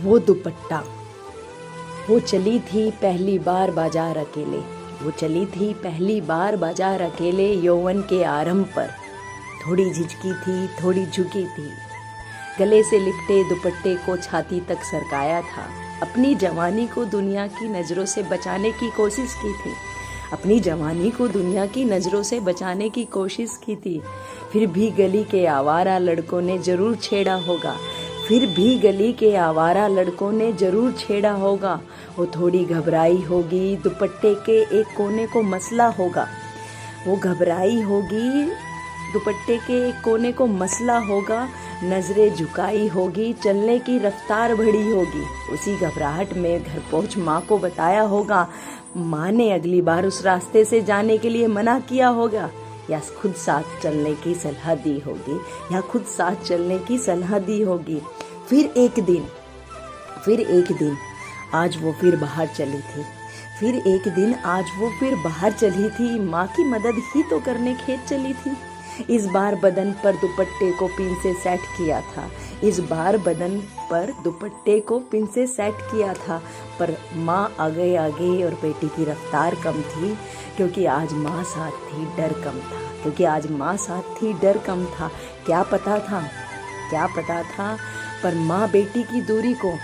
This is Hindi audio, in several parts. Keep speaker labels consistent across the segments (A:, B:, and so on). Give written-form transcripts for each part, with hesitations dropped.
A: वो दुपट्टा। वो चली थी पहली बार बाजार अकेले, वो चली थी पहली बार बाजार अकेले, यौवन के आरंभ पर थोड़ी झिझकी थी, थोड़ी झुकी थी। गले से लिपटे दुपट्टे को छाती तक सरकाया था। अपनी जवानी को दुनिया की नज़रों से बचाने की कोशिश की थी, अपनी जवानी को दुनिया की नज़रों से बचाने की कोशिश की थी। फिर भी गली के आवारा लड़कों ने ज़रूर छेड़ा होगा, फिर भी गली के आवारा लड़कों ने ज़रूर छेड़ा होगा। वो थोड़ी घबराई होगी, दुपट्टे के एक कोने को मसला होगा। वो घबराई होगी, दुपट्टे के एक कोने को मसला होगा। नजरें झुकाई होगी, चलने की रफ्तार बढ़ी होगी। उसी घबराहट में घर पहुंच माँ को बताया होगा। माँ ने अगली बार उस रास्ते से जाने के लिए मना किया होगा, या खुद साथ चलने की सलाह दी होगी, या खुद साथ चलने की सलाह दी होगी। फिर एक दिन आज वो फिर बाहर चली थी, फिर एक दिन आज वो फिर बाहर चली थी। माँ की मदद ही तो करने खेत चली थी। इस बार बदन पर दुपट्टे को पिन से सेट किया था, इस बार बदन पर दुपट्टे को पिन से सेट किया था। पर माँ आगे और बेटी की रफ्तार कम थी, क्योंकि आज माँ साथ थी, डर कम था, क्योंकि आज माँ साथ थी, डर कम था। क्या पता था, पर माँ बेटी की दूरी को,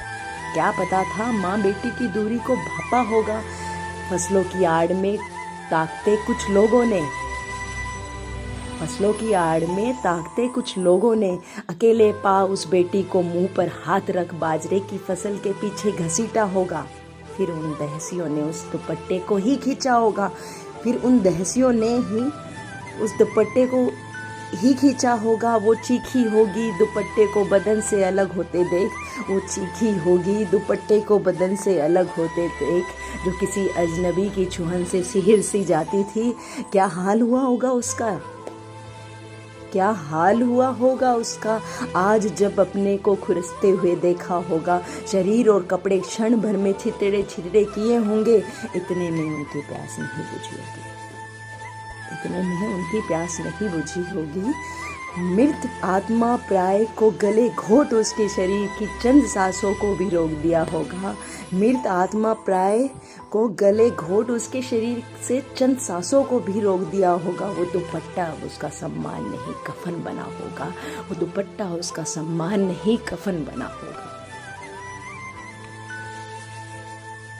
A: क्या पता था, माँ बेटी की दूरी को भापा होगा। फसलों की आड़ में ताकते कुछ लोगों ने अकेले पा उस बेटी को मुंह पर हाथ रख बाजरे की फसल के पीछे घसीटा होगा। फिर उन दहसियों ने उस दुपट्टे को ही खींचा होगा, फिर उन दहसियों ने ही उस दुपट्टे को ही खींचा होगा। वो चीखी होगी दुपट्टे को बदन से अलग होते देख, वो चीखी होगी दुपट्टे को बदन से अलग होते देख, जो किसी अजनबी की छुहन से सिहर सी जाती थी। क्या हाल हुआ होगा उसका आज जब अपने को खुरसते हुए देखा होगा। शरीर और कपड़े क्षण भर में छितड़े किए होंगे। इतने में उनकी प्यास नहीं बुझी होगी। मृत आत्मा प्राय को गले घोट उसके शरीर की चंद सांसों को भी रोक दिया होगा। मृत आत्मा प्राय को गले घोट उसके शरीर से चंद सांसों को भी रोक दिया होगा। वो दुपट्टा उसका सम्मान नहीं कफन बना होगा, वो दुपट्टा उसका सम्मान नहीं कफन बना होगा।